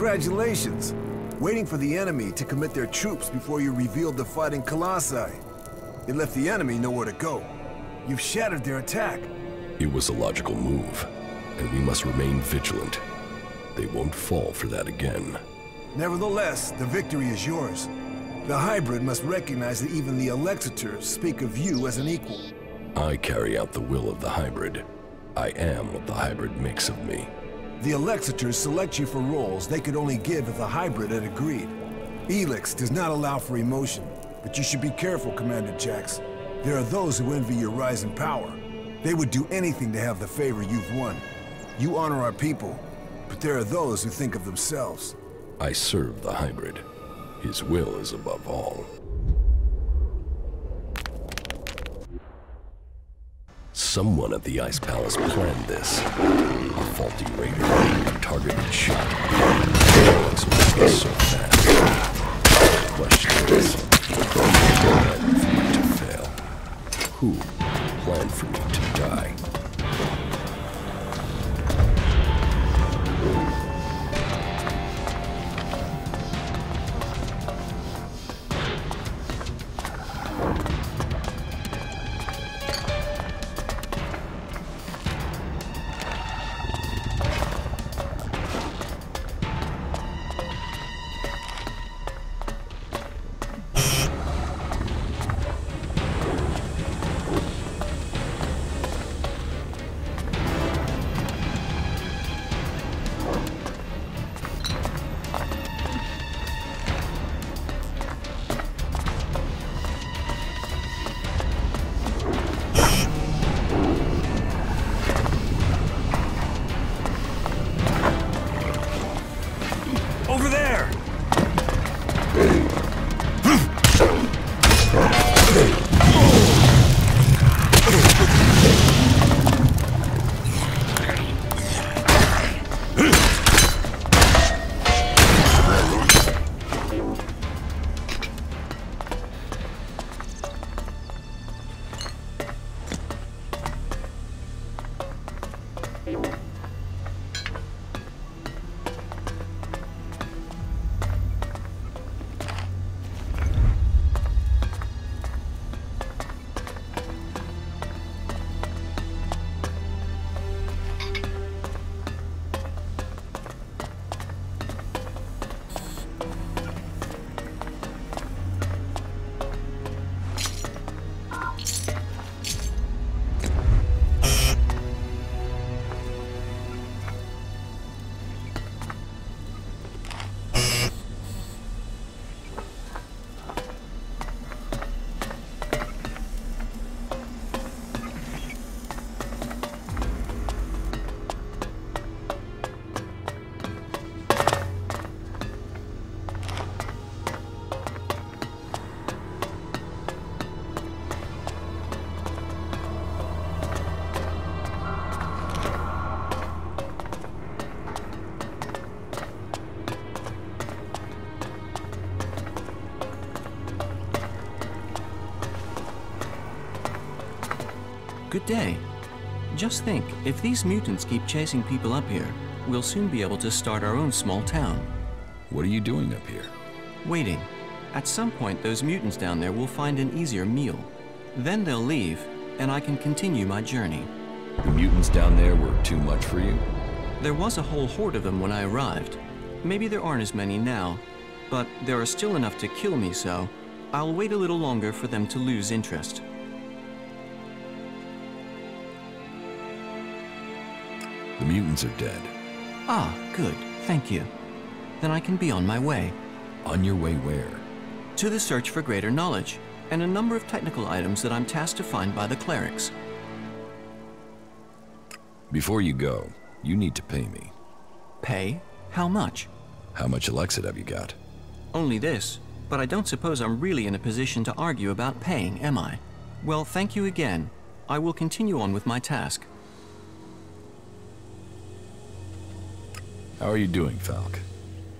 Congratulations! Waiting for the enemy to commit their troops before you revealed the fighting Colossi. It left the enemy nowhere to go. You've shattered their attack. It was a logical move, and we must remain vigilant. They won't fall for that again. Nevertheless, the victory is yours. The hybrid must recognize that even the Elexitors speak of you as an equal. I carry out the will of the hybrid. I am what the hybrid makes of me. The Elexitors select you for roles they could only give if the hybrid had agreed. Elex does not allow for emotion, but you should be careful, Commander Jax. There are those who envy your rise in power. They would do anything to have the favor you've won. You honor our people, but there are those who think of themselves. I serve the hybrid. His will is above all. Someone at the Ice Palace planned this. A faulty raider, targeted shot. Elex moving so fast. The question is, who planned for me to fail? Who planned for me to die? Over there! Good day. Just think, if these mutants keep chasing people up here, we'll soon be able to start our own small town. What are you doing up here? Waiting. At some point, those mutants down there will find an easier meal. Then they'll leave, and I can continue my journey. The mutants down there were too much for you? There was a whole horde of them when I arrived. Maybe there aren't as many now, but there are still enough to kill me, so I'll wait a little longer for them to lose interest. The mutants are dead. Ah, good. Thank you. Then I can be on my way. On your way where? To the search for greater knowledge, and a number of technical items that I'm tasked to find by the clerics. Before you go, you need to pay me. Pay? How much? How much Elexit have you got? Only this, but I don't suppose I'm really in a position to argue about paying, am I? Well, thank you again. I will continue on with my task. How are you doing, Falk?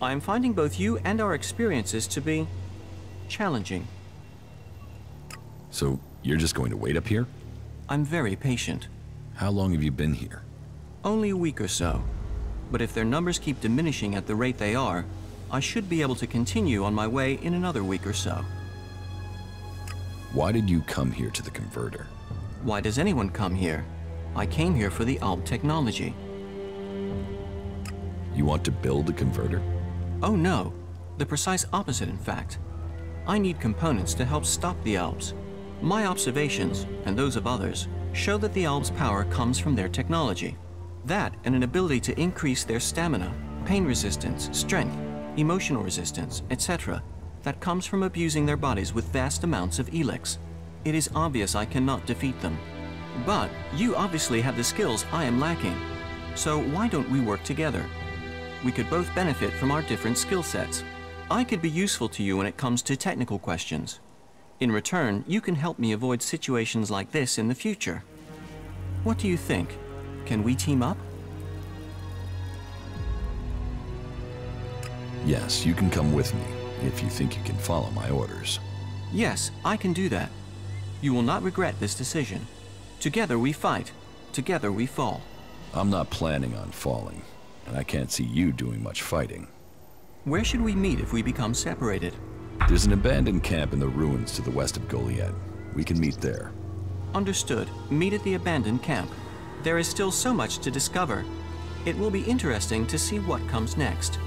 I'm finding both you and our experiences to be challenging. So, you're just going to wait up here? I'm very patient. How long have you been here? Only a week or so. But if their numbers keep diminishing at the rate they are, I should be able to continue on my way in another week or so. Why did you come here to the converter? Why does anyone come here? I came here for the Alb technology. You want to build a converter? Oh no, the precise opposite in fact. I need components to help stop the Albs. My observations, and those of others, show that the Albs' power comes from their technology. That and an ability to increase their stamina, pain resistance, strength, emotional resistance, etc. that comes from abusing their bodies with vast amounts of Elex. It is obvious I cannot defeat them. But you obviously have the skills I am lacking. So why don't we work together? We could both benefit from our different skill sets. I could be useful to you when it comes to technical questions. In return, you can help me avoid situations like this in the future. What do you think? Can we team up? Yes, you can come with me, if you think you can follow my orders. Yes, I can do that. You will not regret this decision. Together we fight. Together we fall. I'm not planning on falling, and I can't see you doing much fighting. Where should we meet if we become separated? There's an abandoned camp in the ruins to the west of Goliad. We can meet there. Understood. Meet at the abandoned camp. There is still so much to discover. It will be interesting to see what comes next.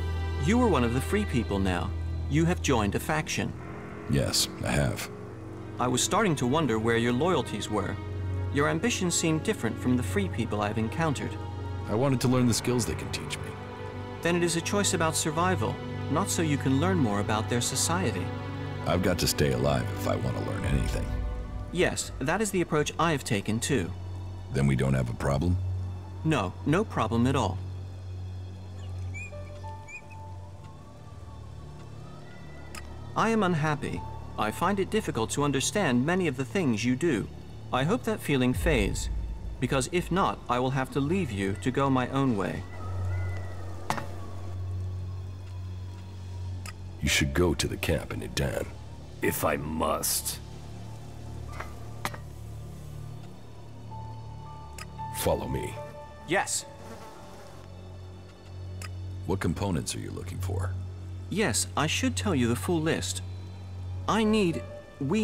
You are one of the free people now. You have joined a faction. Yes, I have. I was starting to wonder where your loyalties were. Your ambitions seem different from the free people I have encountered. I wanted to learn the skills they can teach me. Then it is a choice about survival, not so you can learn more about their society. I've got to stay alive if I want to learn anything. Yes, that is the approach I have taken too. Then we don't have a problem? No, no problem at all. I am unhappy. I find it difficult to understand many of the things you do. I hope that feeling fades, because if not, I will have to leave you to go my own way. You should go to the camp in Idan. If I must. Follow me. Yes. What components are you looking for? Yes, I should tell you the full list. We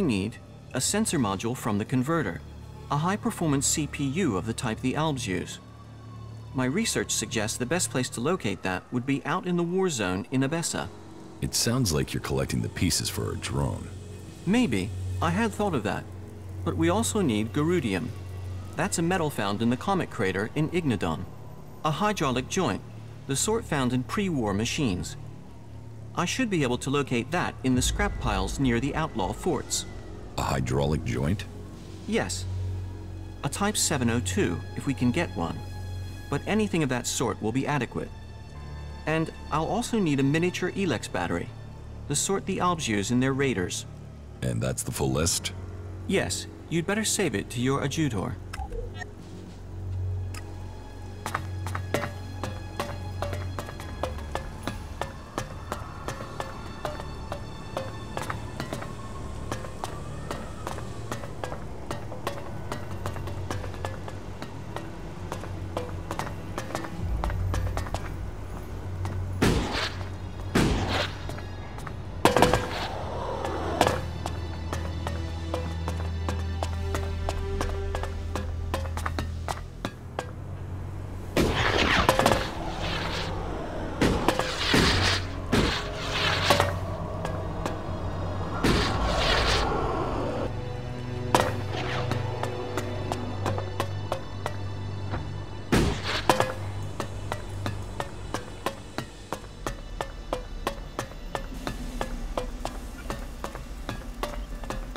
need a sensor module from the converter, a high-performance CPU of the type the Albs use. My research suggests the best place to locate that would be out in the war zone in Abessa. It sounds like you're collecting the pieces for a drone. Maybe. I had thought of that. But we also need Garudium. That's a metal found in the comet crater in Ignadon. A hydraulic joint, the sort found in pre-war machines. I should be able to locate that in the scrap piles near the outlaw forts. A hydraulic joint? Yes. A Type 702, if we can get one. But anything of that sort will be adequate. And I'll also need a miniature Elex battery, the sort the Albs use in their raiders. And that's the full list? Yes, you'd better save it to your adjutor.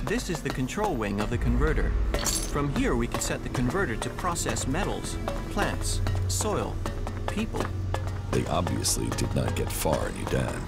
This is the control wing of the converter. From here we can set the converter to process metals, plants, soil, people. They obviously did not get far in Idan.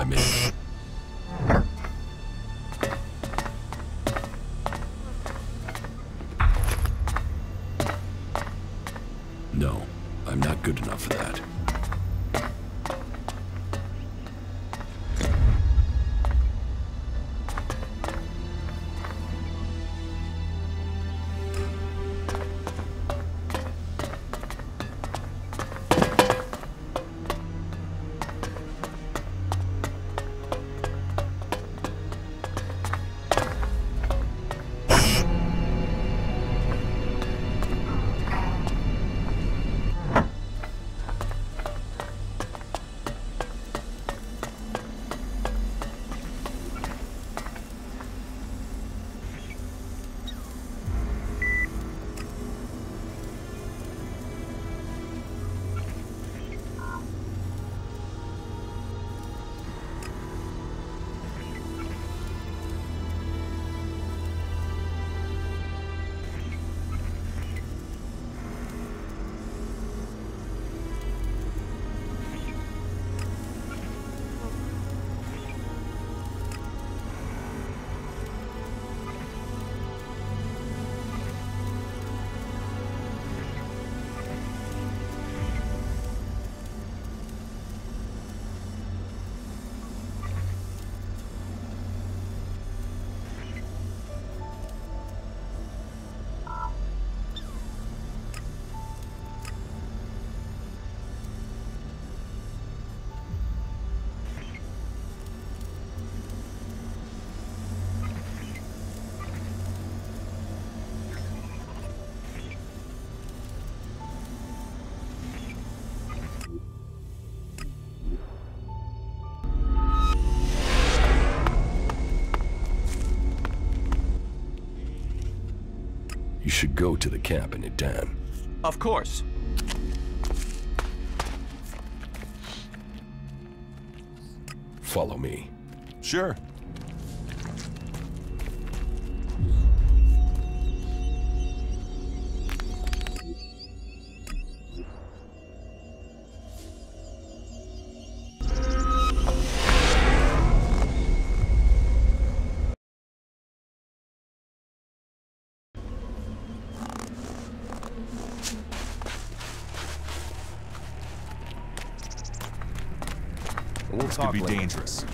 I'm in. No, I'm not good enough for that. You should go to the camp in Idan. Of course. Follow me. Sure. This could be dangerous.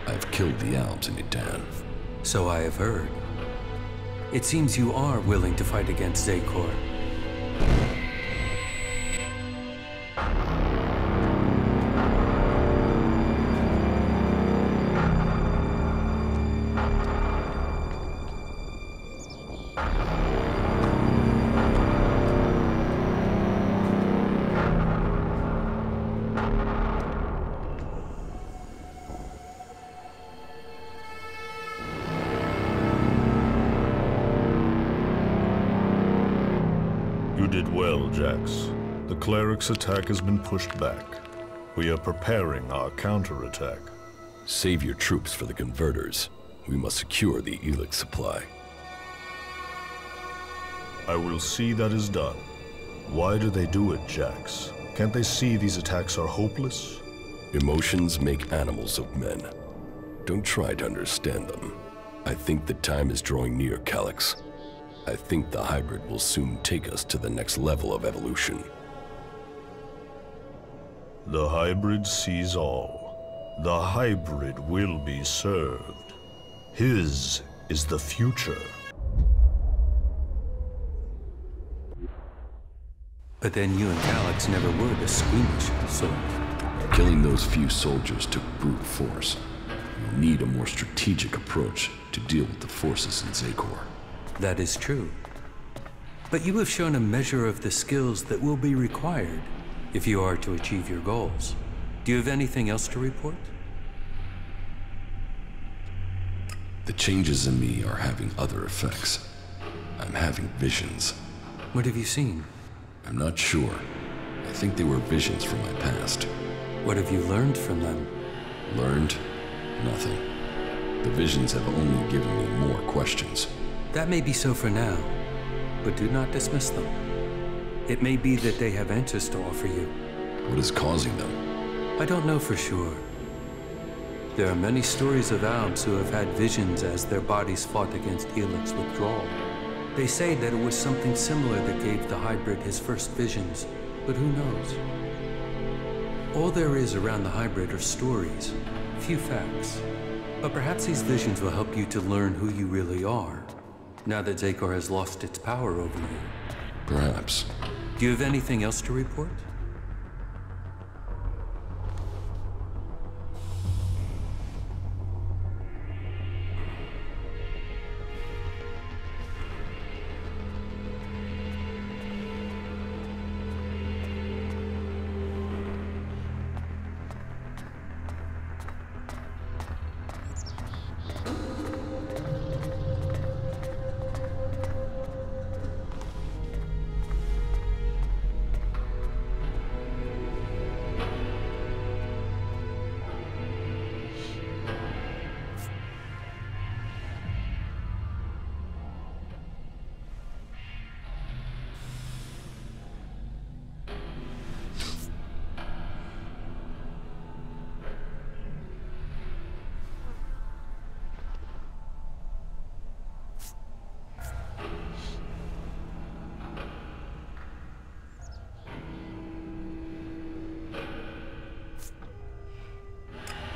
I've killed the Alps in Idan. So I have heard. It seems you are willing to fight against Zakor. You did well, Jax. The cleric's attack has been pushed back. We are preparing our counterattack. Save your troops for the converters. We must secure the Elex supply. I will see that is done. Why do they do it, Jax? Can't they see these attacks are hopeless? Emotions make animals of men. Don't try to understand them. I think the time is drawing near, Calyx. I think the hybrid will soon take us to the next level of evolution. The hybrid sees all. The hybrid will be served. His is the future. But then you and Calyx never were this squeamish, so... Killing those few soldiers took brute force. We need a more strategic approach to deal with the forces in Zakor. That is true. But you have shown a measure of the skills that will be required if you are to achieve your goals. Do you have anything else to report? The changes in me are having other effects. I'm having visions. What have you seen? I'm not sure. I think they were visions from my past. What have you learned from them? Learned? Nothing. The visions have only given me more questions. That may be so for now, but do not dismiss them. It may be that they have answers to offer you. What is causing them? I don't know for sure. There are many stories of Albs who have had visions as their bodies fought against Elex withdrawal. They say that it was something similar that gave the hybrid his first visions, but who knows? All there is around the hybrid are stories, few facts. But perhaps these visions will help you to learn who you really are, now that Xacor has lost its power over you. Perhaps. Do you have anything else to report?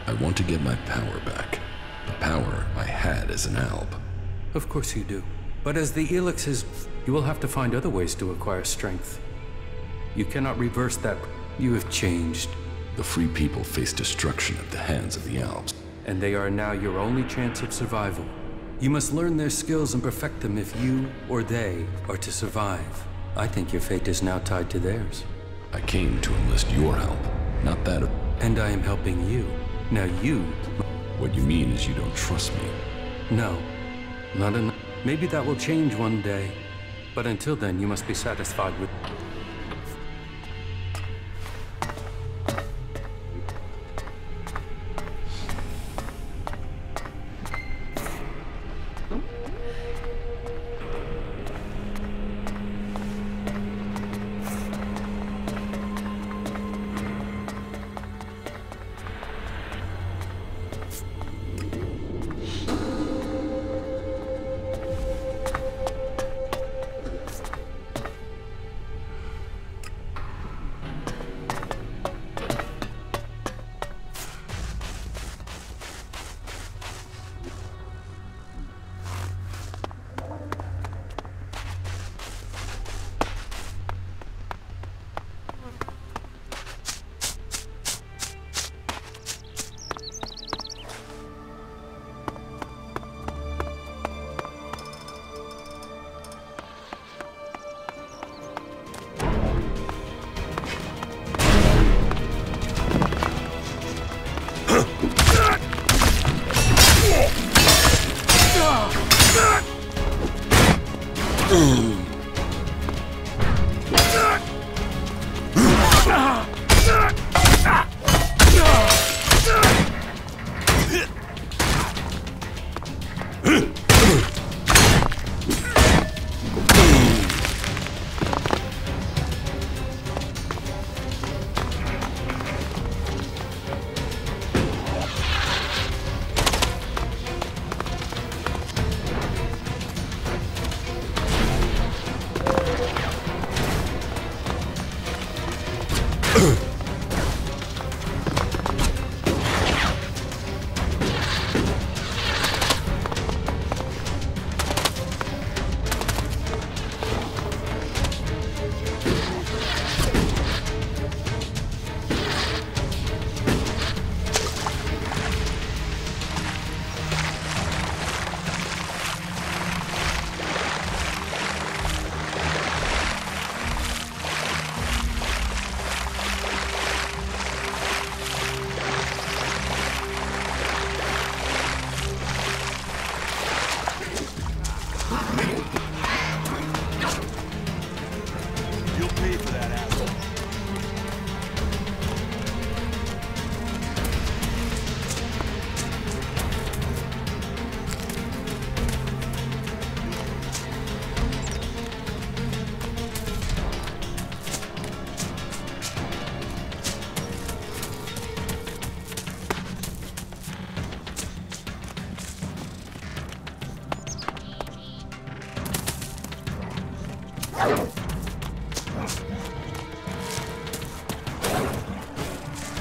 I want to get my power back. The power I had as an alb. Of course you do. But as the Elex is, you will have to find other ways to acquire strength. You cannot reverse that. You have changed. The free people face destruction at the hands of the albs. And they are now your only chance of survival. You must learn their skills and perfect them if you or they are to survive. I think your fate is now tied to theirs. I came to enlist your help, not that of... And I am helping you. Now you... What you mean is you don't trust me. No, not enough. Maybe that will change one day. But until then, you must be satisfied with...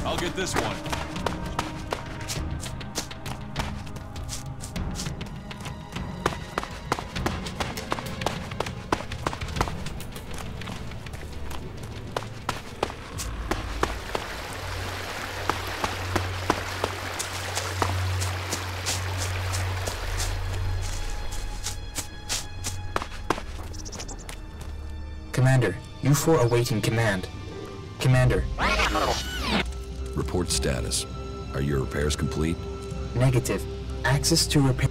I'll get this one. Commander, you four awaiting command. Commander. Report status. Are your repairs complete? Negative. Access to repair.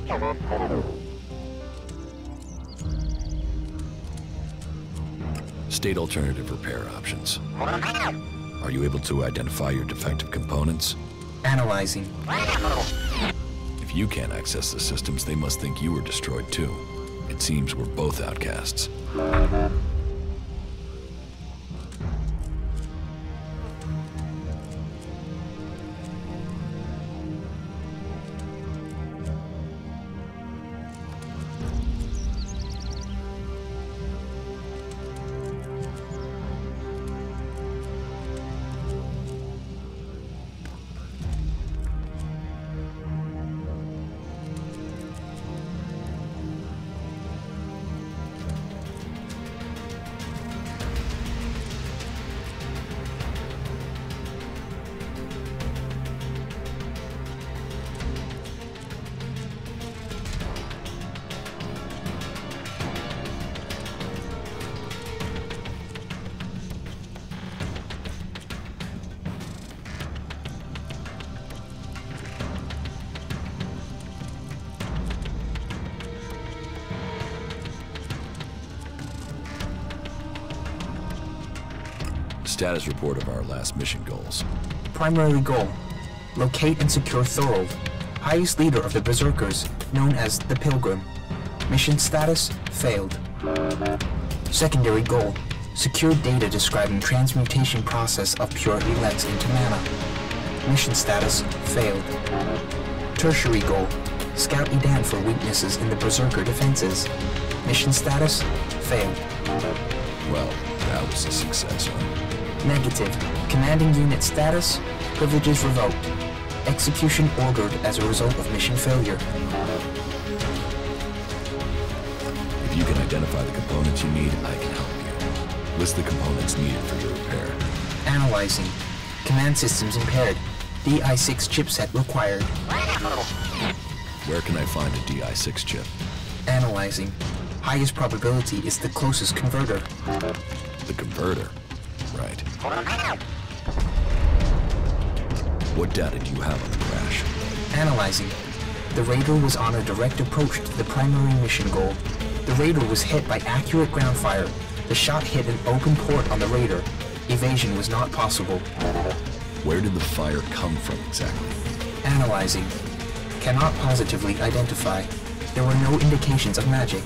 State alternative repair options. Are you able to identify your defective components? Analyzing. If you can't access the systems, they must think you were destroyed too. It seems we're both outcasts. Status report of our last mission goals. Primary goal. Locate and secure Thorold, highest leader of the Berserkers, known as the Pilgrim. Mission status, failed. Secondary goal. Secure data describing transmutation process of pure Elex into mana. Mission status, failed. Tertiary goal. Scout Edan for weaknesses in the Berserker defenses. Mission status, failed. Well, that was a success, huh? Negative. Commanding unit status, privileges revoked. Execution ordered as a result of mission failure. If you can identify the components you need, I can help you. List the components needed for your repair. Analyzing. Command systems impaired. DI6 chipset required. Where can I find a DI6 chip? Analyzing. Highest probability is the closest converter. The converter. Right. What data do you have on the crash? Analyzing. The Raider was on a direct approach to the primary mission goal. The Raider was hit by accurate ground fire. The shot hit an open port on the Raider. Evasion was not possible. Where did the fire come from exactly? Analyzing. Cannot positively identify. There were no indications of magic.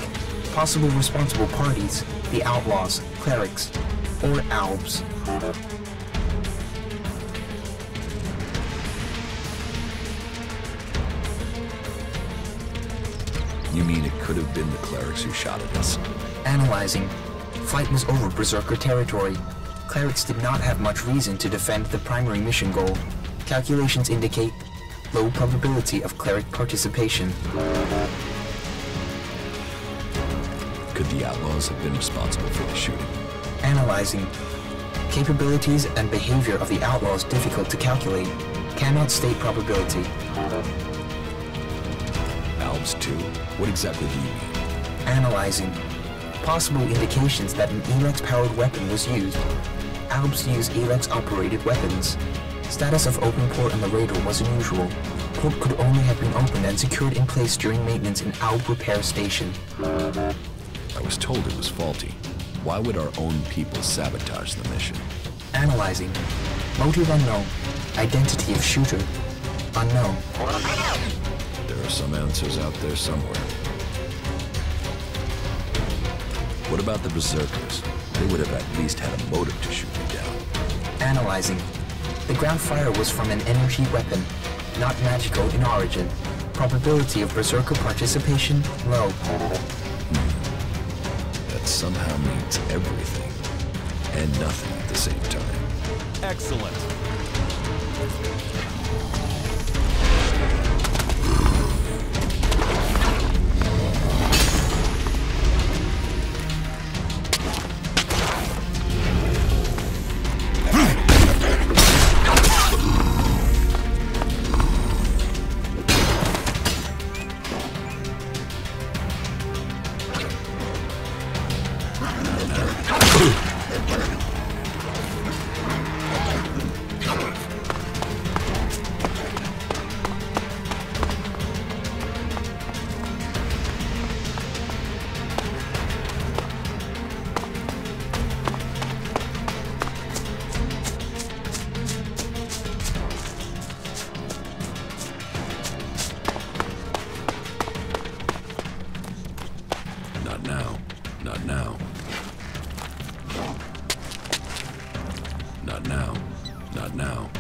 Possible responsible parties, the Outlaws, Clerics, or Albs. You mean it could have been the clerics who shot at us? Analyzing. Flight was over Berserker territory. Clerics did not have much reason to defend the primary mission goal. Calculations indicate low probability of cleric participation. Could the Outlaws have been responsible for the shooting? Analyzing. Capabilities and behavior of the Outlaws difficult to calculate. Cannot state probability. Albs too? What exactly do you mean? Analyzing. Possible indications that an Elex-powered weapon was used. Albs use Elex-operated weapons. Status of open port on the Raider was unusual. Port could only have been opened and secured in place during maintenance in Alb Repair Station. I was told it was faulty. Why would our own people sabotage the mission? Analyzing. Motive unknown. Identity of shooter unknown. There are some answers out there somewhere. What about the Berserkers? They would have at least had a motive to shoot me down. Analyzing. The ground fire was from an energy weapon, not magical in origin. Probability of Berserker participation low. that somehow means everything and nothing at the same time. Excellent. Not now. Not now. Not now. Not now.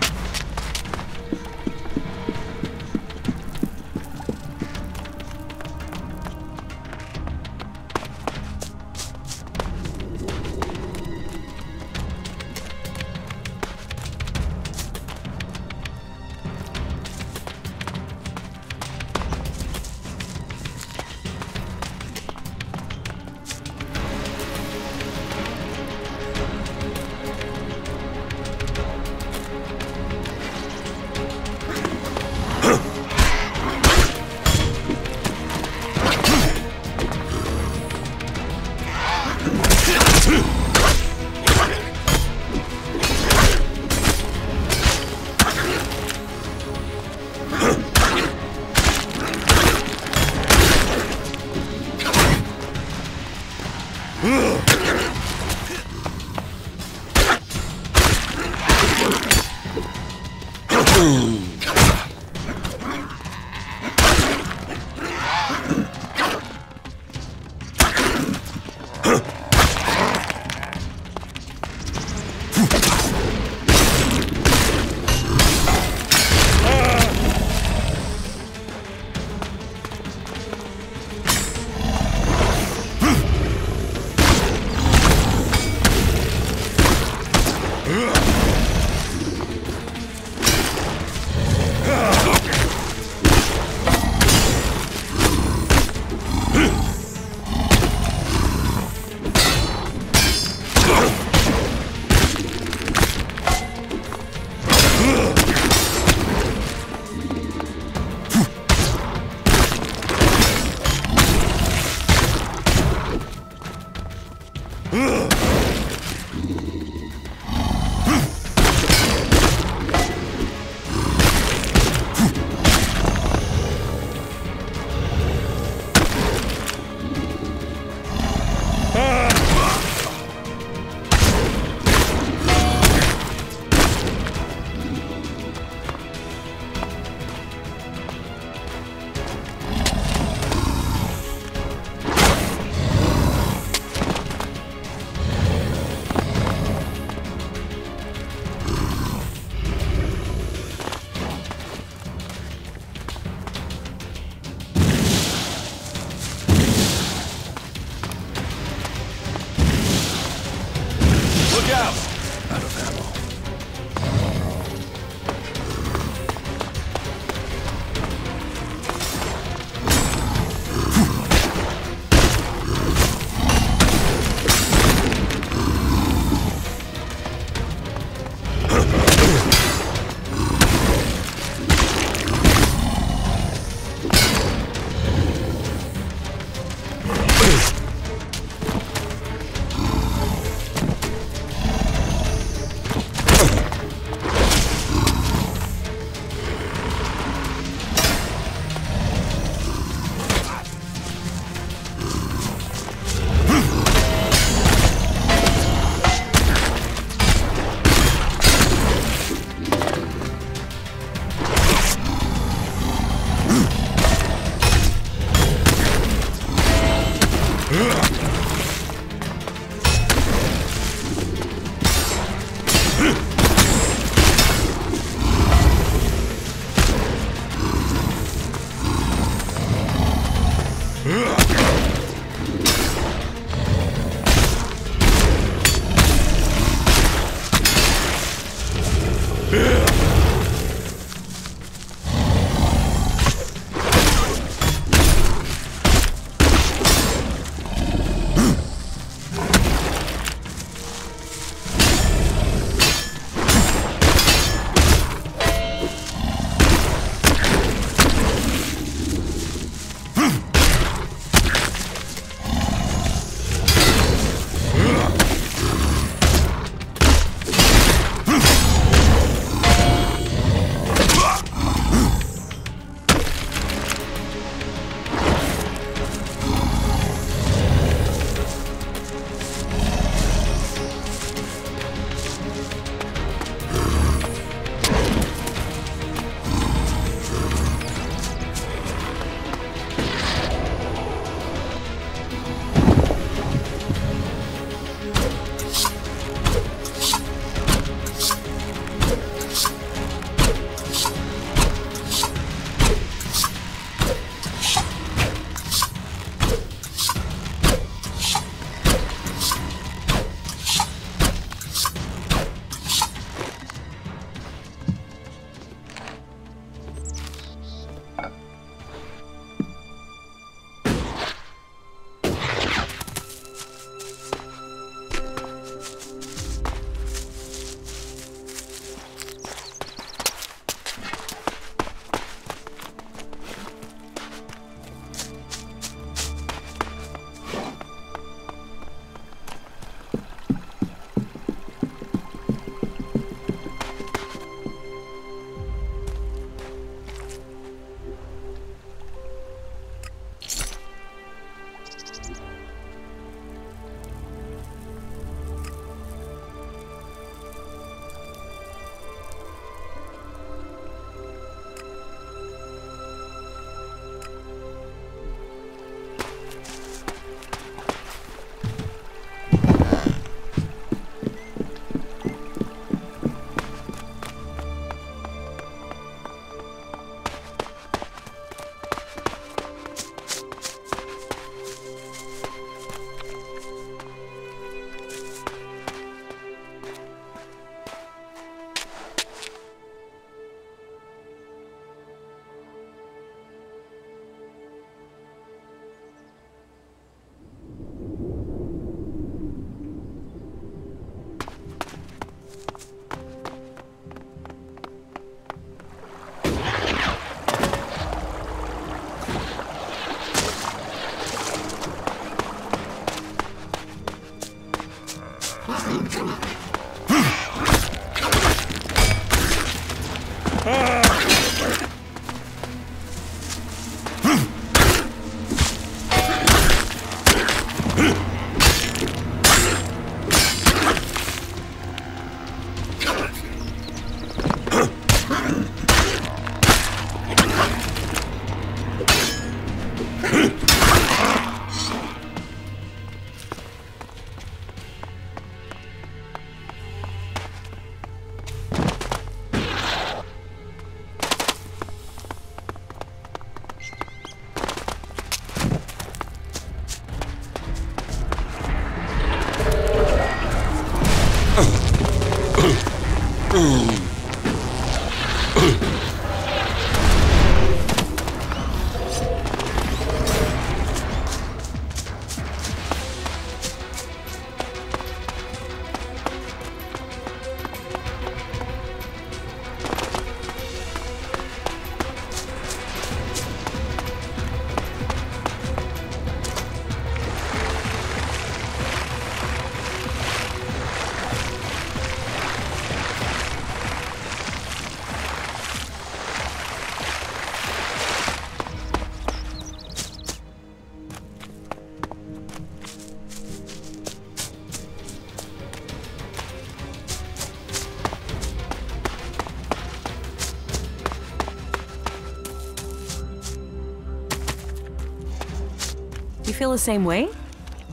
You feel the same way?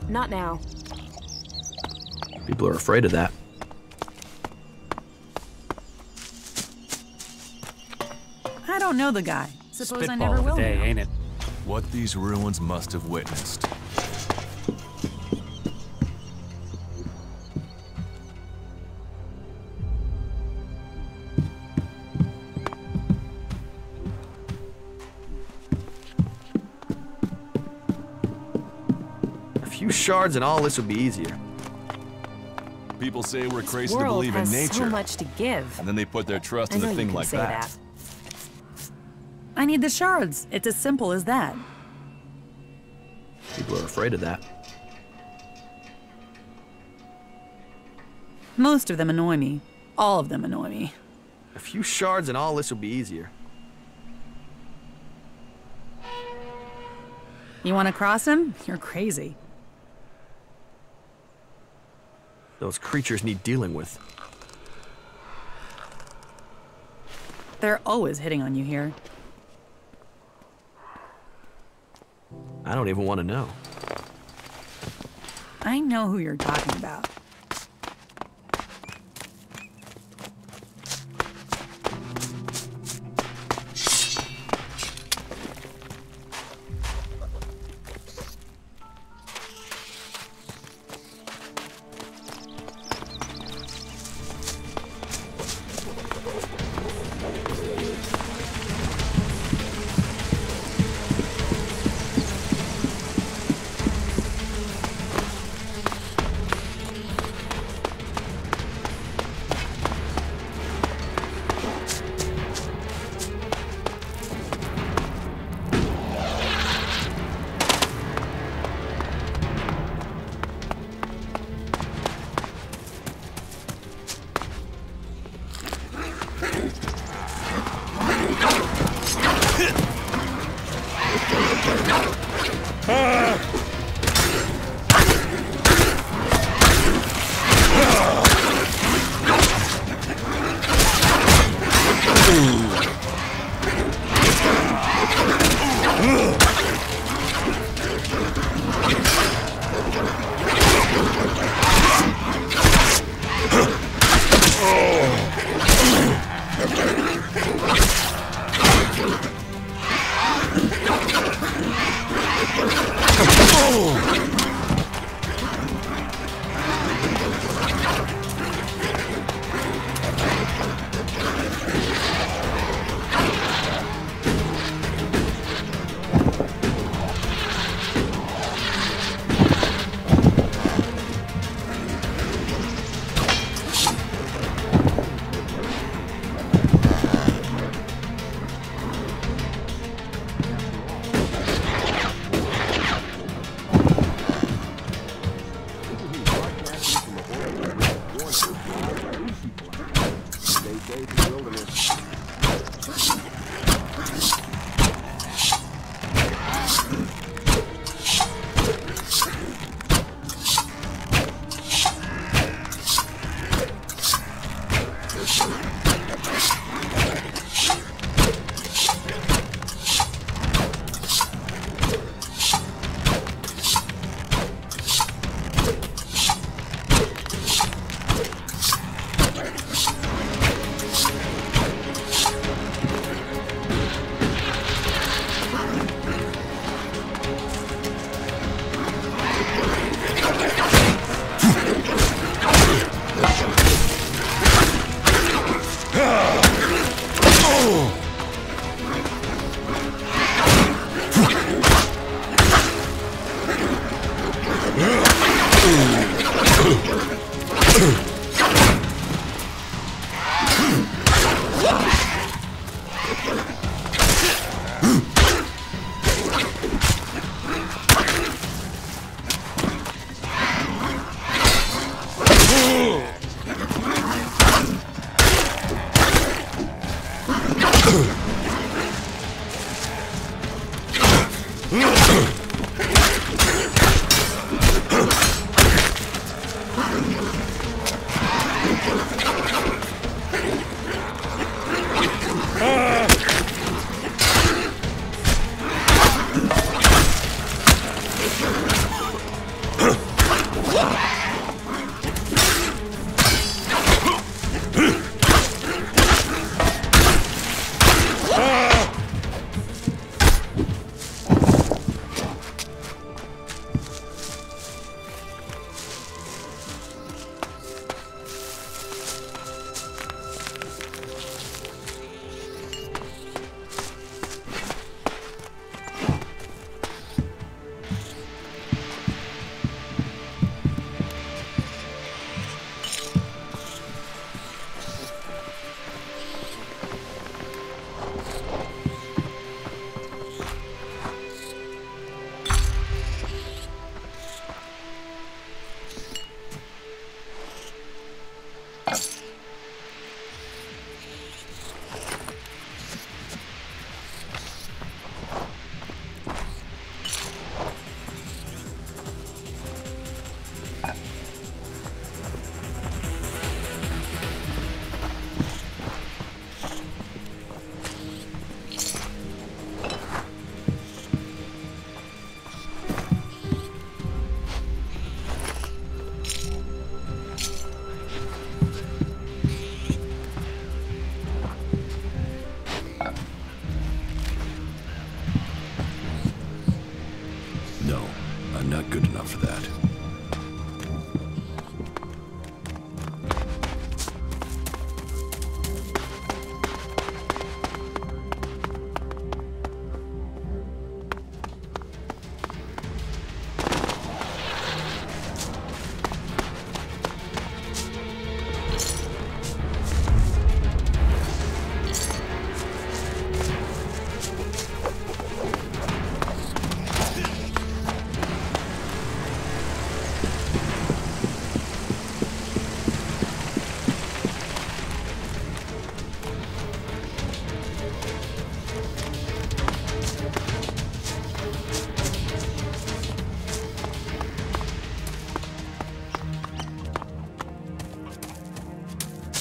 Not now. People are afraid of that. I don't know the guy. Suppose I Spitball never of will a day, know. ain't it? What these ruins must have witnessed. A few shards and all this would be easier. People say we're crazy to World believe in has nature, so much to give. and then they put their trust I in know a you thing can like say that. I need the shards. It's as simple as that. People are afraid of that. Most of them annoy me. All of them annoy me. A few shards and all this would be easier. You want to cross him? You're crazy. Those creatures need dealing with. They're always hitting on you here. I don't even want to know. I know who you're talking about. day to the wilderness.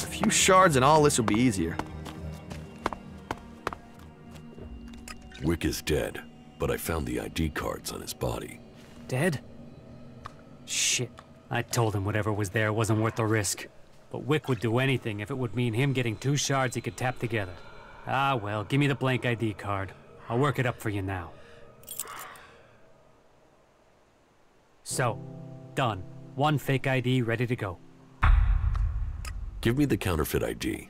Few shards and all this will be easier. Wick is dead, but I found the ID cards on his body. Dead? Shit. I told him whatever was there wasn't worth the risk. But Wick would do anything if it would mean him getting 2 shards he could tap together. Ah well, give me the blank ID card. I'll work it up for you now. So, done. 1 fake ID ready to go. Give me the counterfeit ID.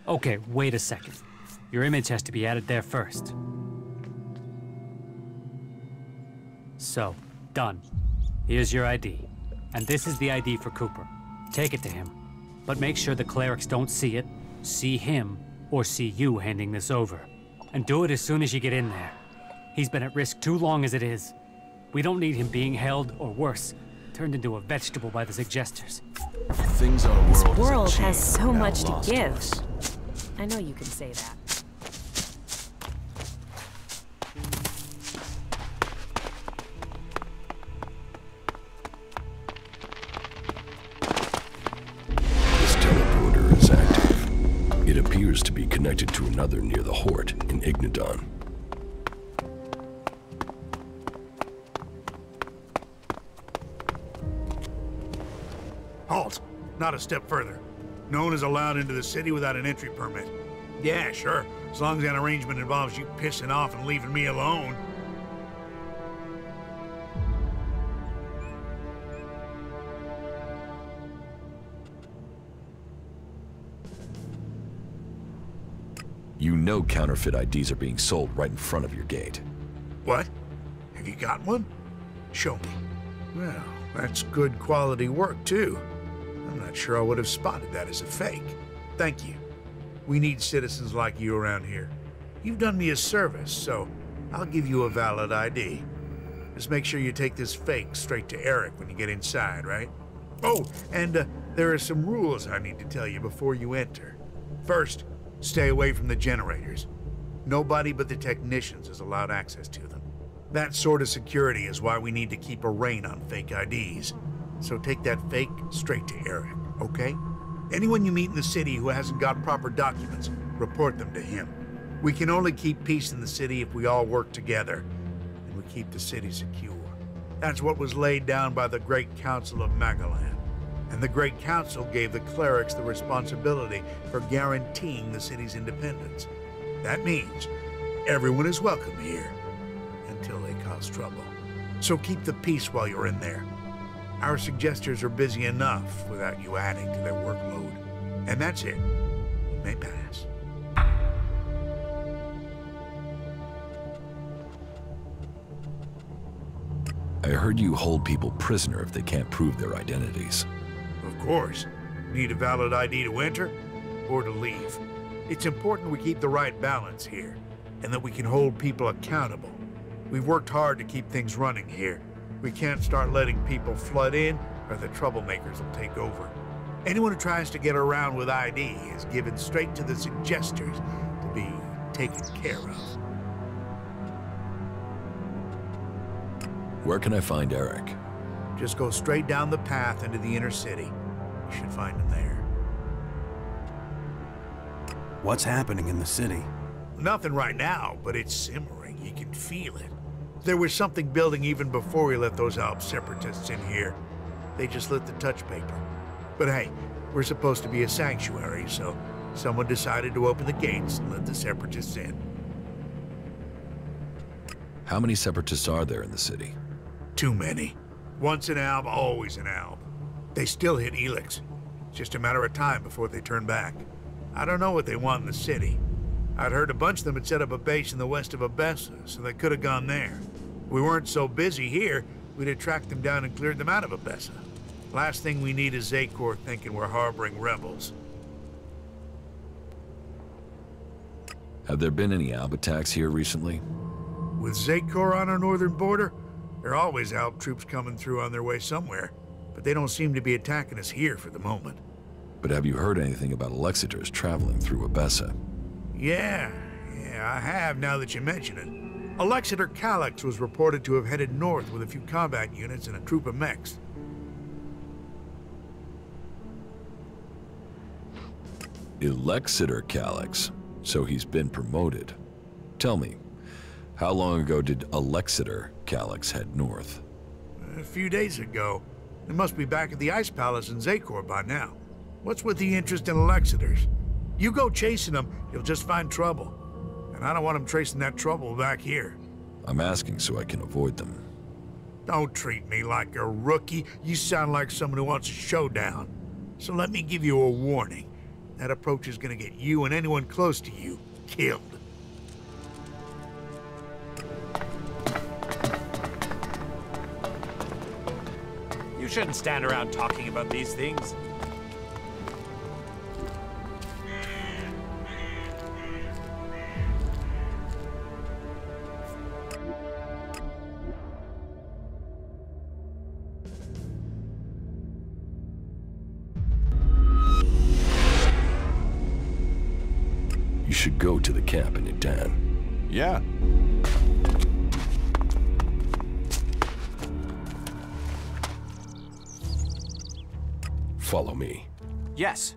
Okay, wait a second. Your image has to be added there first. So, done. Here's your ID. And this is the ID for Cooper. Take it to him. But make sure the clerics don't see it, see him, or see you handing this over. And do it as soon as you get in there. He's been at risk too long as it is. We don't need him being held, or worse, turned into a vegetable by the suggesters. Things our This world world has has so now much to lost give. us. I know you can say that. This teleporter is active. It appears to be connected to another near the Hort in Ignadon. Halt! Not a step further. No one is allowed into the city without an entry permit. Yeah, sure, as long as that arrangement involves you pissing off and leaving me alone. You know counterfeit IDs are being sold right in front of your gate. What? Have you got one? Show me. Well, that's good quality work, too. I'm not sure I would have spotted that as a fake. Thank you. We need citizens like you around here. You've done me a service, so I'll give you a valid ID. Just make sure you take this fake straight to Eric when you get inside, right? Oh, and there are some rules I need to tell you before you enter. First, stay away from the generators. Nobody but the technicians is allowed access to them. That sort of security is why we need to keep a rein on fake IDs. So take that fake straight to Eric, okay? Anyone you meet in the city who hasn't got proper documents, report them to him. We can only keep peace in the city if we all work together, and we keep the city secure. That's what was laid down by the Great Council of Magaland. And the Great Council gave the clerics the responsibility for guaranteeing the city's independence. That means everyone is welcome here, until they cause trouble. So keep the peace while you're in there. Our suggesters are busy enough without you adding to their workload. And that's it. You may pass. I heard you hold people prisoner if they can't prove their identities. Of course. Need a valid ID to enter or to leave. It's important we keep the right balance here, and that we can hold people accountable. We've worked hard to keep things running here. We can't start letting people flood in, or the troublemakers will take over. Anyone who tries to get around with ID is given straight to the suggesters to be taken care of. Where can I find Eric? Just go straight down the path into the inner city. You should find him there. What's happening in the city? Nothing right now, but it's simmering. You can feel it. There was something building even before we let those Alp separatists in here. They just lit the touch paper. But hey, we're supposed to be a sanctuary, so someone decided to open the gates and let the separatists in. How many separatists are there in the city? Too many. Once an Alb, always an Alb. They still hit Elex. It's just a matter of time before they turn back. I don't know what they want in the city. I'd heard a bunch of them had set up a base in the west of Abessa, so they could have gone there. If we weren't so busy here, we'd have tracked them down and cleared them out of Abessa. Last thing we need is Zakor thinking we're harboring rebels. Have there been any Alb attacks here recently? With Zakor on our northern border, there are always Alb troops coming through on their way somewhere, but they don't seem to be attacking us here for the moment. But have you heard anything about Alexiters traveling through Abessa? Yeah, I have now that you mention it. Alexiter Calyx was reported to have headed north with a few combat units and a troop of mechs. Alexiter Calyx, so he's been promoted. Tell me, how long ago did Alexiter Calyx head north? A few days ago. They must be back at the Ice Palace in Zakor by now. What's with the interest in Alexiters? You go chasing them, you'll just find trouble. And I don't want them tracing that trouble back here. I'm asking so I can avoid them. Don't treat me like a rookie. You sound like someone who wants a showdown. So let me give you a warning. That approach is gonna get you and anyone close to you killed. You shouldn't stand around talking about these things. should go to the camp in Idan. Yeah. Follow me. Yes.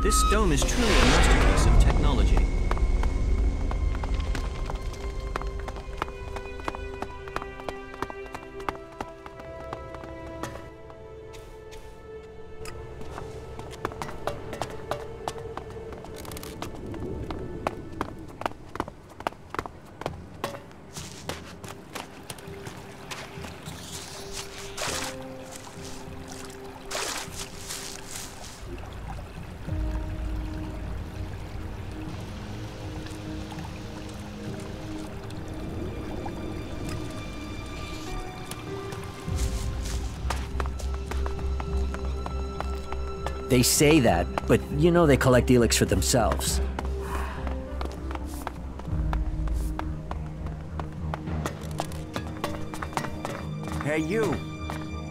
This dome is truly a masterpiece of technology. They say that, but you know they collect Elex for themselves. Hey, you!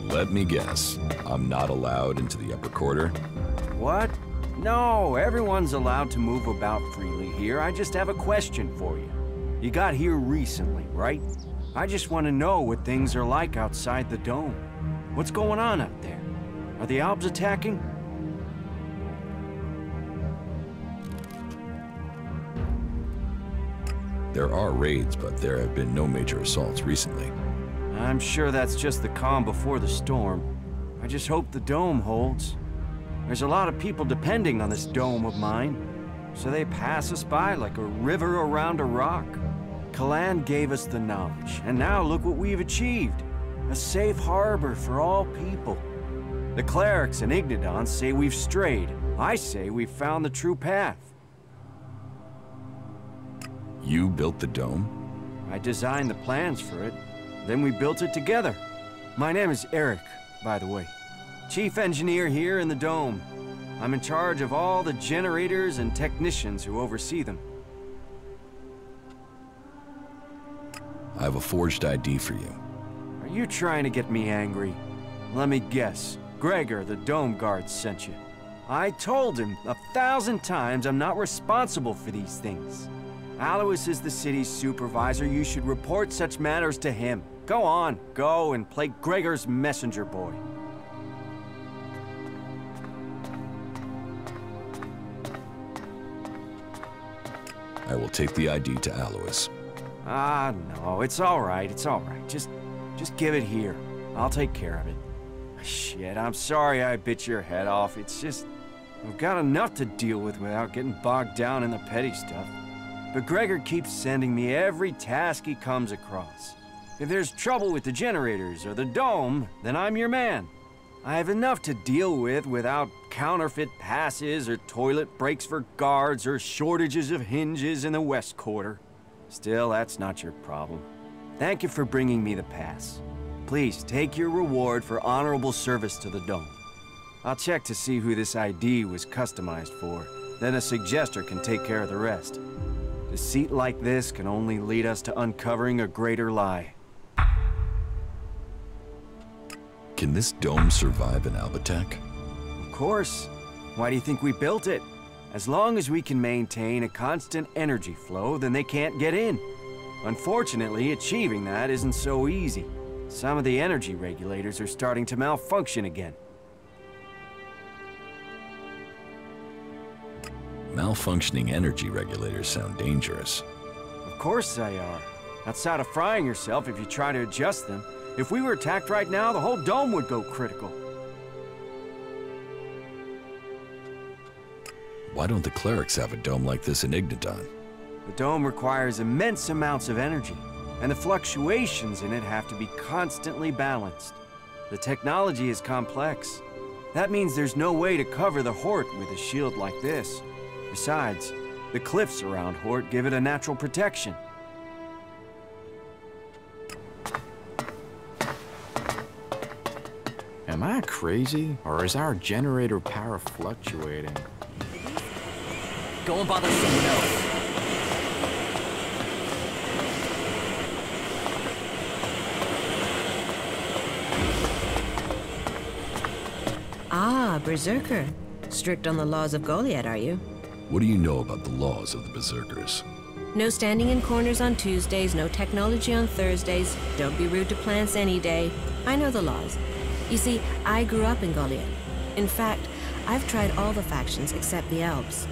Let me guess. I'm not allowed into the upper quarter? What? No, everyone's allowed to move about freely here. I just have a question for you. You got here recently, right? I just want to know what things are like outside the dome. What's going on out there? Are the Albs attacking? There are raids, but there have been no major assaults recently. I'm sure that's just the calm before the storm. I just hope the dome holds. There's a lot of people depending on this dome of mine, so they pass us by like a river around a rock. Kalan gave us the knowledge, and now look what we've achieved. A safe harbor for all people. The clerics and Ignidons say we've strayed. I say we've found the true path. You built the dome? I designed the plans for it, then we built it together. My name is Eric, by the way. Chief engineer here in the dome. I'm in charge of all the generators and technicians who oversee them. I have a forged ID for you. Are you trying to get me angry? Let me guess. Gregor, the dome guard, sent you. I told him 1,000 times I'm not responsible for these things. Alois is the city's supervisor. You should report such matters to him. Go on, go and play Gregor's messenger boy. I will take the ID to Alois. Ah, no, it's all right, it's all right. Just give it here. I'll take care of it. Shit, I'm sorry I bit your head off. It's just, I've got enough to deal with without getting bogged down in the petty stuff. But Gregor keeps sending me every task he comes across. If there's trouble with the generators or the dome, then I'm your man. I have enough to deal with without counterfeit passes or toilet breaks for guards or shortages of hinges in the West Quarter. Still, that's not your problem. Thank you for bringing me the pass. Please take your reward for honorable service to the dome. I'll check to see who this ID was customized for. Then a suggester can take care of the rest. Deceit like this can only lead us to uncovering a greater lie. Can this dome survive an Albatech? Of course. Why do you think we built it? As long as we can maintain a constant energy flow, then they can't get in. Unfortunately, achieving that isn't so easy. Some of the energy regulators are starting to malfunction again. Malfunctioning energy regulators sound dangerous. Of course they are. Outside of frying yourself if you try to adjust them. If we were attacked right now, the whole dome would go critical. Why don't the clerics have a dome like this in Ignidon? The dome requires immense amounts of energy, and the fluctuations in it have to be constantly balanced. The technology is complex. That means there's no way to cover the Hort with a shield like this. Besides, the cliffs around Hort give it a natural protection. Am I crazy, or is our generator power fluctuating? Go and bother someone else. Ah, Berserker. Strict on the laws of Goliath, are you? What do you know about the laws of the Berserkers? No standing in corners on Tuesdays, no technology on Thursdays, don't be rude to plants any day. I know the laws. You see, I grew up in Goliath. In fact, I've tried all the factions except the elves.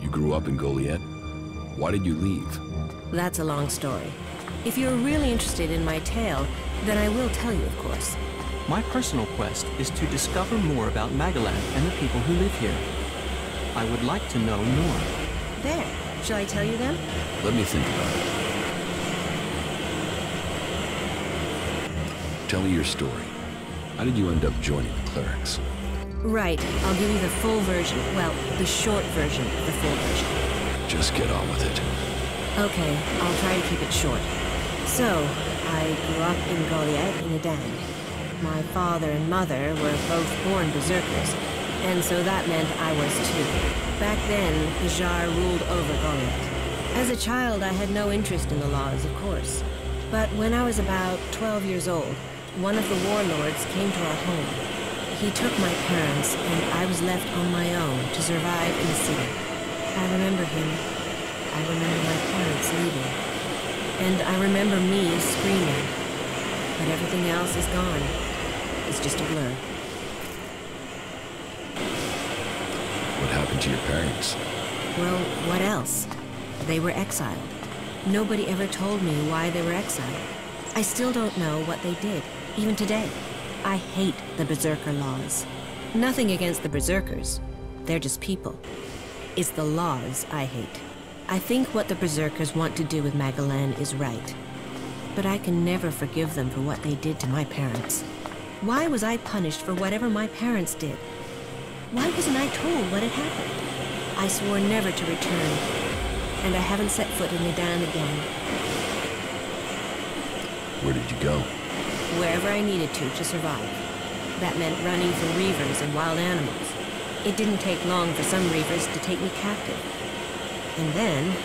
You grew up in Goliath? Why did you leave? That's a long story. If you're really interested in my tale, then I will tell you, of course. My personal quest is to discover more about Magalan and the people who live here. I would like to know more. There. Shall I tell you them? Let me think about it. Tell me your story. How did you end up joining the clerics? Right. I'll give you the full version. Well, the short version of the full version. Just get on with it. Okay, I'll try to keep it short. So, I grew up in Goliath in Edan. My father and mother were both born Berserkers, and so that meant I was too. Back then, the Jar ruled over Goliath. As a child, I had no interest in the laws, of course. But when I was about 12 years old, one of the warlords came to our home. He took my parents, and I was left on my own to survive in the city. I remember him. I remember my parents leaving. And I remember me screaming. But everything else is gone. It's just a blur. What happened to your parents? Well, what else? They were exiled. Nobody ever told me why they were exiled. I still don't know what they did, even today. I hate the Berserker laws. Nothing against the Berserkers. They're just people. It's the laws I hate. I think what the Berserkers want to do with Magalan is right. But I can never forgive them for what they did to my parents. Why was I punished for whatever my parents did? Why wasn't I told what had happened? I swore never to return, and I haven't set foot in Edan again. Where did you go? Wherever I needed to survive. That meant running from reavers and wild animals. It didn't take long for some reavers to take me captive. And then,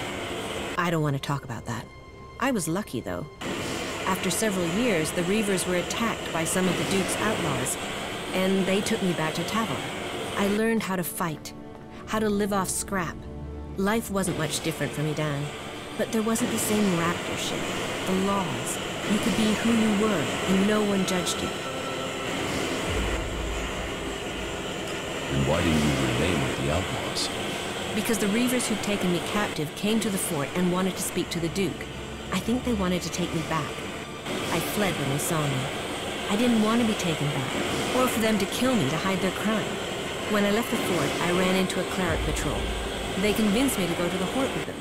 I don't want to talk about that. I was lucky, though. After several years, the reavers were attacked by some of the Duke's outlaws, and they took me back to Tavar. I learned how to fight, how to live off scrap. Life wasn't much different from Edan, but there wasn't the same raptor shit, the laws. You could be who you were, and no one judged you. And why didn't you remain with the outlaws? Because the reavers who'd taken me captive came to the fort and wanted to speak to the Duke. I think they wanted to take me back. I fled when they saw me. I didn't want to be taken back, or for them to kill me to hide their crime. When I left the fort, I ran into a cleric patrol. They convinced me to go to the Hort with them.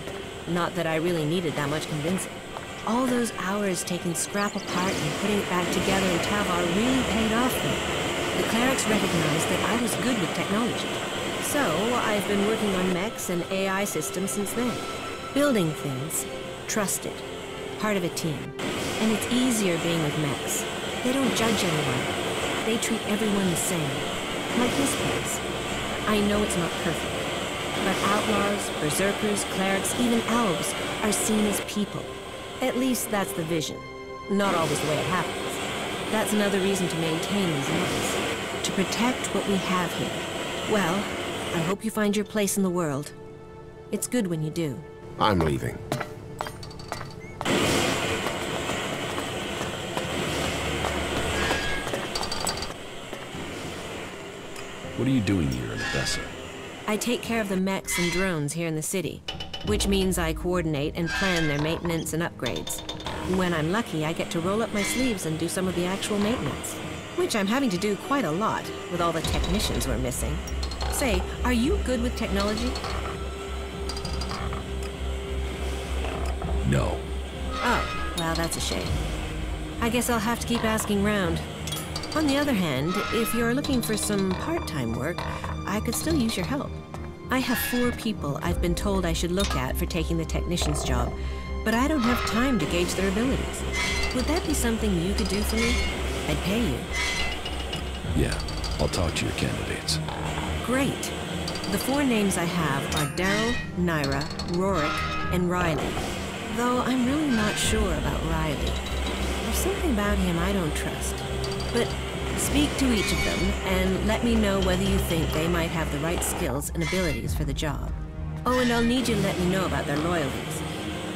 Not that I really needed that much convincing. All those hours taking scrap apart and putting it back together in Tavar really paid off for me. The clerics recognized that I was good with technology. So, I've been working on mechs and AI systems since then. Building things. Trusted. Part of a team. And it's easier being with mechs. They don't judge anyone. They treat everyone the same. Like this place. I know it's not perfect. But outlaws, berserkers, clerics, even elves are seen as people. At least that's the vision. Not always the way it happens. That's another reason to maintain these laws. To protect what we have here. Well, I hope you find your place in the world. It's good when you do. I'm leaving. What are you doing here in Odessa? I take care of the mechs and drones here in the city, which means I coordinate and plan their maintenance and upgrades. When I'm lucky, I get to roll up my sleeves and do some of the actual maintenance, which I'm having to do quite a lot with all the technicians we're missing. Say, are you good with technology? No. Oh, well, that's a shame. I guess I'll have to keep asking round. On the other hand, if you're looking for some part-time work, I could still use your help. I have 4 people I've been told I should look at for taking the technician's job, but I don't have time to gauge their abilities. Would that be something you could do for me? I'd pay you. Yeah, I'll talk to your candidates. Great. The 4 names I have are Daryl, Naira, Rorik, and Riley. Though I'm really not sure about Riley. There's something about him I don't trust. But Speak to each of them, and let me know whether you think they might have the right skills and abilities for the job. Oh, and I'll need you to let me know about their loyalties.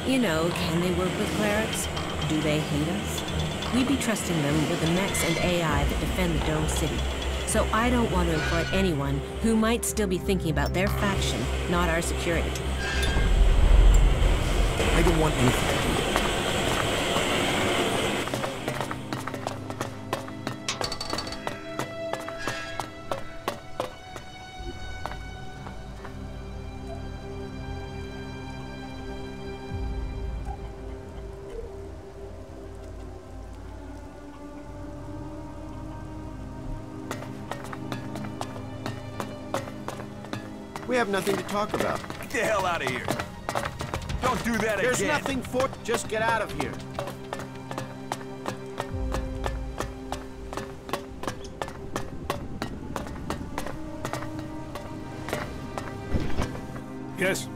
You know, can they work with clerics? Do they hate us? We'd be trusting them with the mechs and AI that defend the Dome City. So I don't want to employ anyone who might still be thinking about their faction, not our security. I don't want anything to do with it. We have nothing to talk about. Get the hell out of here. Don't do that again. There's nothing for... Just get out of here. Yes?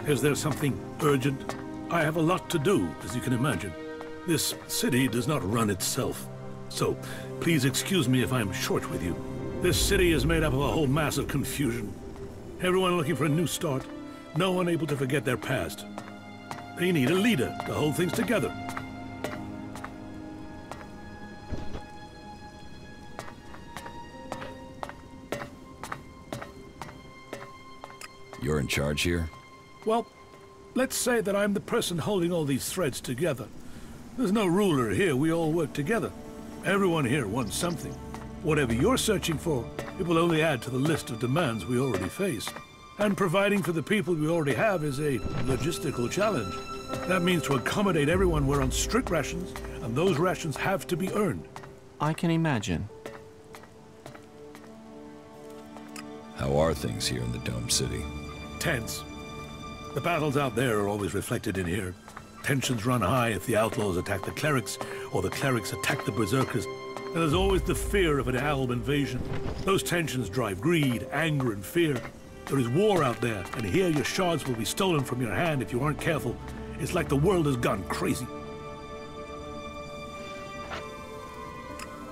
Is there something urgent? I have a lot to do, as you can imagine. This city does not run itself. So, please excuse me if I'm short with you. This city is made up of a whole mass of confusion. Everyone looking for a new start. No one able to forget their past. They need a leader to hold things together. You're in charge here? Well, let's say that I'm the person holding all these threads together. There's no ruler here, we all work together. Everyone here wants something. Whatever you're searching for, it will only add to the list of demands we already face. And providing for the people we already have is a logistical challenge. That means to accommodate everyone we're on strict rations, and those rations have to be earned. I can imagine. How are things here in the Dome City? Tense. The battles out there are always reflected in here. Tensions run high if the outlaws attack the clerics, or the clerics attack the Berserkers. And there's always the fear of an alb invasion. Those tensions drive greed, anger, and fear. There is war out there, and here your shards will be stolen from your hand if you aren't careful. It's like the world has gone crazy.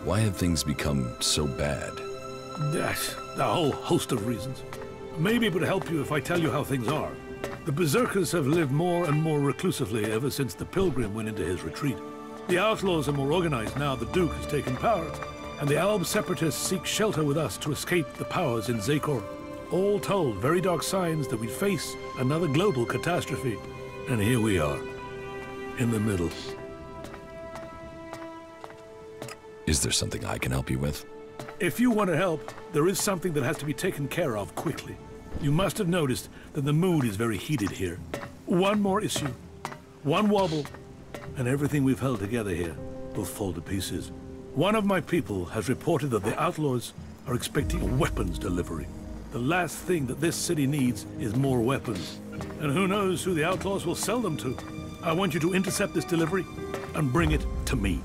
Why have things become so bad? A whole host of reasons. Maybe it would help you if I tell you how things are. The Berserkers have lived more and more reclusively ever since the Pilgrim went into his retreat. The outlaws are more organized now the Duke has taken power, and the Alb separatists seek shelter with us to escape the powers in Zakor. All told, very dark signs that we'd face another global catastrophe. And here we are, in the middle. Is there something I can help you with? If you want to help, there is something that has to be taken care of quickly. You must have noticed that the mood is very heated here. One more issue, one wobble, and everything we've held together here will fall to pieces. One of my people has reported that the outlaws are expecting a weapons delivery. The last thing that this city needs is more weapons. And who knows who the outlaws will sell them to. I want you to intercept this delivery and bring it to me.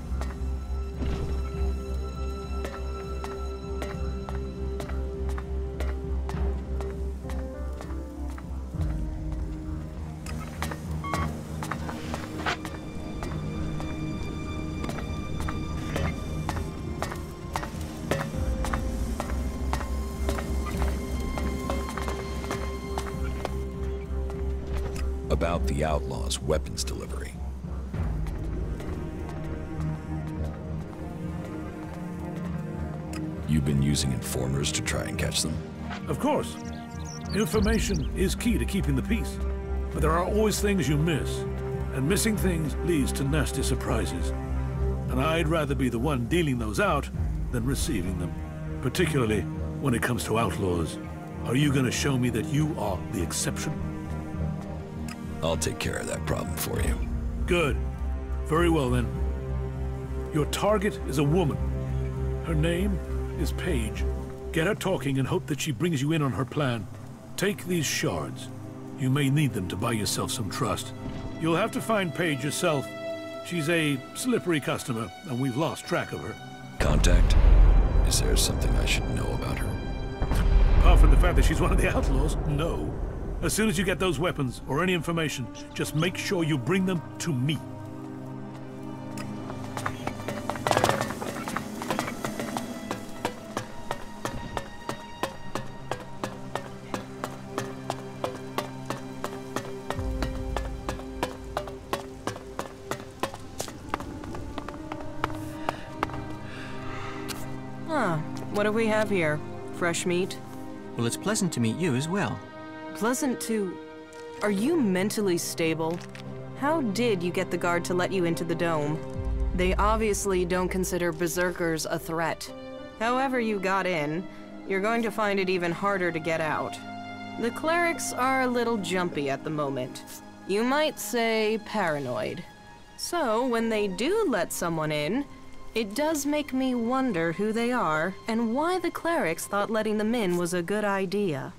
About the outlaws' weapons delivery. You've been using informers to try and catch them? Of course. Information is key to keeping the peace. But there are always things you miss. And missing things leads to nasty surprises. And I'd rather be the one dealing those out than receiving them. Particularly when it comes to outlaws. Are you gonna show me that you are the exception? I'll take care of that problem for you. Good. Very well then. Your target is a woman. Her name is Paige. Get her talking and hope that she brings you in on her plan. Take these shards. You may need them to buy yourself some trust. You'll have to find Paige yourself. She's a slippery customer, and we've lost track of her. Contact? Is there something I should know about her? Apart from the fact that she's one of the outlaws, no. As soon as you get those weapons, or any information, just make sure you bring them to me. What do we have here? Fresh meat? Well, it's pleasant to meet you as well. Pleasant to... Are you mentally stable? How did you get the guard to let you into the dome? They obviously don't consider Berserkers a threat. However you got in, you're going to find it even harder to get out. The clerics are a little jumpy at the moment. You might say paranoid. So, when they do let someone in, it does make me wonder who they are and why the clerics thought letting them in was a good idea.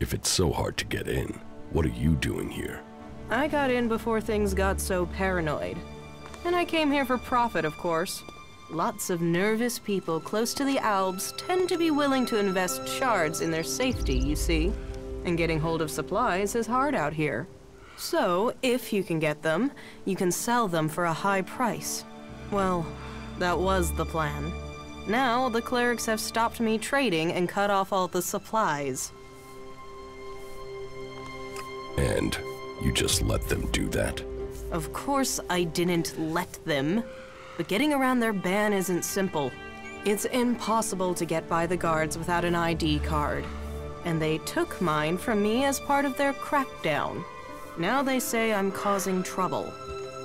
If it's so hard to get in, what are you doing here? I got in before things got so paranoid. And I came here for profit, of course. Lots of nervous people close to the Alps tend to be willing to invest shards in their safety, you see. And getting hold of supplies is hard out here. So, if you can get them, you can sell them for a high price. Well, that was the plan. Now, the clerics have stopped me trading and cut off all the supplies. And you just let them do that? Of course I didn't let them. But getting around their ban isn't simple. It's impossible to get by the guards without an ID card. And they took mine from me as part of their crackdown. Now they say I'm causing trouble.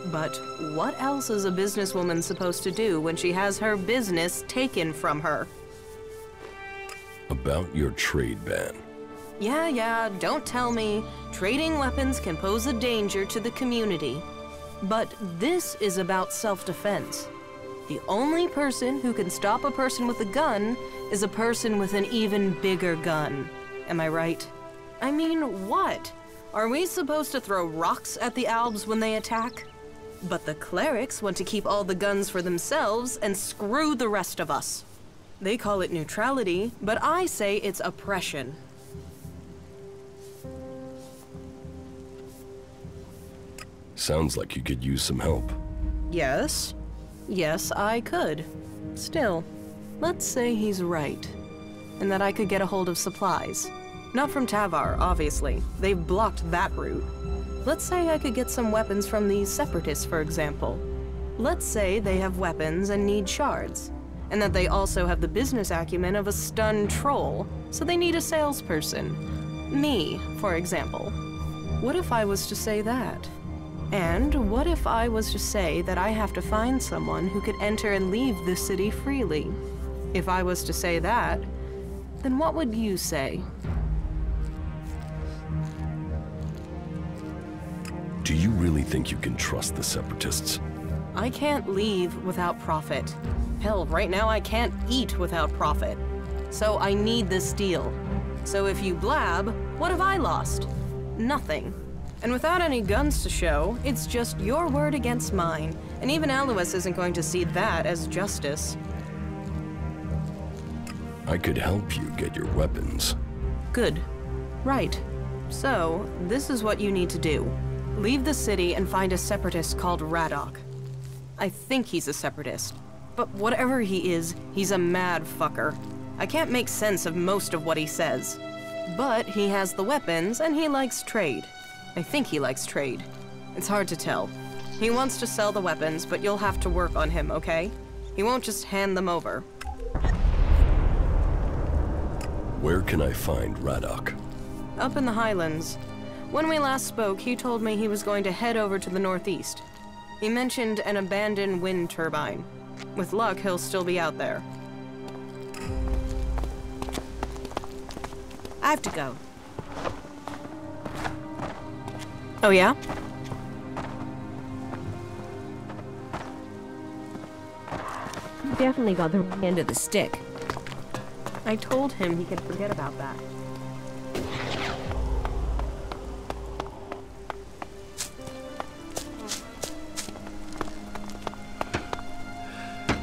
But what else is a businesswoman supposed to do when she has her business taken from her? About your trade ban. Yeah, don't tell me. Trading weapons can pose a danger to the community. But this is about self-defense. The only person who can stop a person with a gun is a person with an even bigger gun. Am I right? I mean, what? Are we supposed to throw rocks at the Albs when they attack? But the clerics want to keep all the guns for themselves and screw the rest of us. They call it neutrality, but I say it's oppression. Sounds like you could use some help. Yes. Yes, I could. Still, let's say he's right. And that I could get a hold of supplies. Not from Tavar, obviously. They've blocked that route. Let's say I could get some weapons from the Separatists, for example. Let's say they have weapons and need shards. And that they also have the business acumen of a stunned troll, so they need a salesperson. Me, for example. What if I was to say that? And what if I was to say that I have to find someone who could enter and leave the city freely? If I was to say that, then what would you say? Do you really think you can trust the Separatists? I can't leave without profit. Hell, right now I can't eat without profit. So I need this deal. So if you blab, what have I lost? Nothing. And without any guns to show, it's just your word against mine. And even Alois isn't going to see that as justice. I could help you get your weapons. Good. Right. So, this is what you need to do. Leave the city and find a separatist called Radok. I think he's a separatist. But whatever he is, he's a mad fucker. I can't make sense of most of what he says. But he has the weapons and he likes trade. I think he likes trade. It's hard to tell. He wants to sell the weapons, but you'll have to work on him, okay? He won't just hand them over. Where can I find Radok? Up in the Highlands. When we last spoke, he told me he was going to head over to the northeast. He mentioned an abandoned wind turbine. With luck, he'll still be out there. I have to go. Oh, yeah? You definitely got the end of the stick. I told him he could forget about that.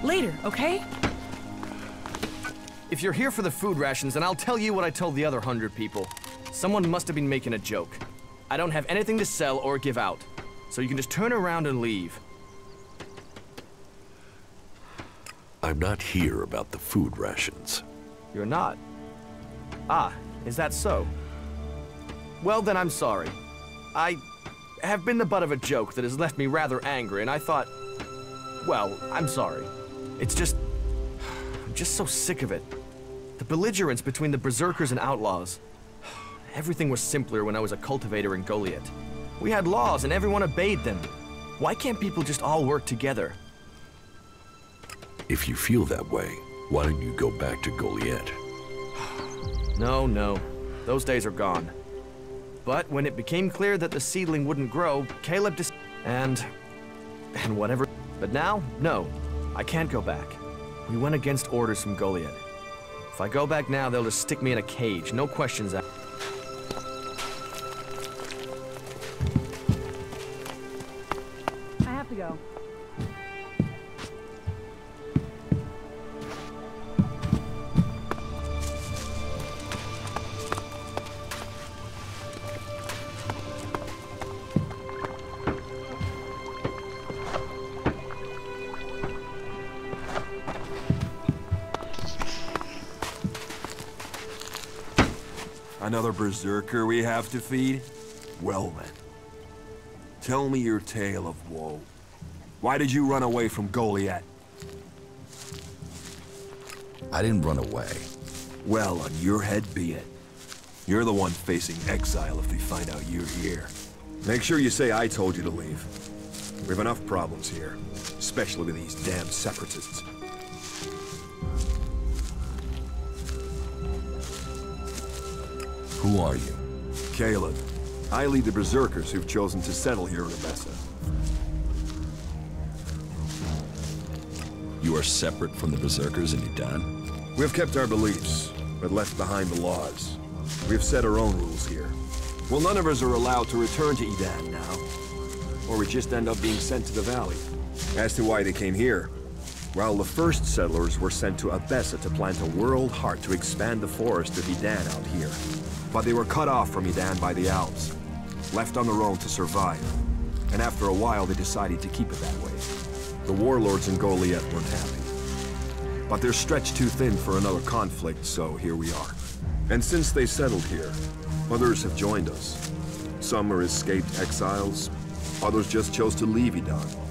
Later, okay? If you're here for the food rations, then I'll tell you what I told the other 100 people. Someone must have been making a joke. I don't have anything to sell or give out, so you can just turn around and leave. I'm not here about the food rations. You're not? Ah, is that so? Well, then I'm sorry. I have been the butt of a joke that has left me rather angry, and I thought... Well, I'm sorry. It's just... I'm just so sick of it. The belligerence between the Berserkers and outlaws. Everything was simpler when I was a cultivator in Goliath. We had laws and everyone obeyed them. Why can't people just all work together? If you feel that way, why don't you go back to Goliath? No. Those days are gone. But when it became clear that the seedling wouldn't grow, Caleb and whatever. But now, no. I can't go back. We went against orders from Goliath. If I go back now, they'll just stick me in a cage. No questions asked. I have to go. Another berserker we have to feed? Well then, tell me your tale of woe. Why did you run away from Goliath? I didn't run away. Well, on your head be it. You're the one facing exile if they find out you're here. Make sure you say I told you to leave. We have enough problems here, especially with these damn separatists. Who are you? Caleb. I lead the Berserkers who've chosen to settle here in Odessa. You are separate from the Berserkers in Idan? We have kept our beliefs, but left behind the laws. We have set our own rules here. Well, none of us are allowed to return to Idan now, or we just end up being sent to the valley. As to why they came here, well, the first settlers were sent to Odessa to plant a world heart to expand the forest of Idan out here. But they were cut off from Idan by the Alps, left on their own to survive. And after a while, they decided to keep it that way. The warlords in Goliath weren't happy. But they're stretched too thin for another conflict, so here we are. And since they settled here, others have joined us. Some are escaped exiles, others just chose to leave Idan.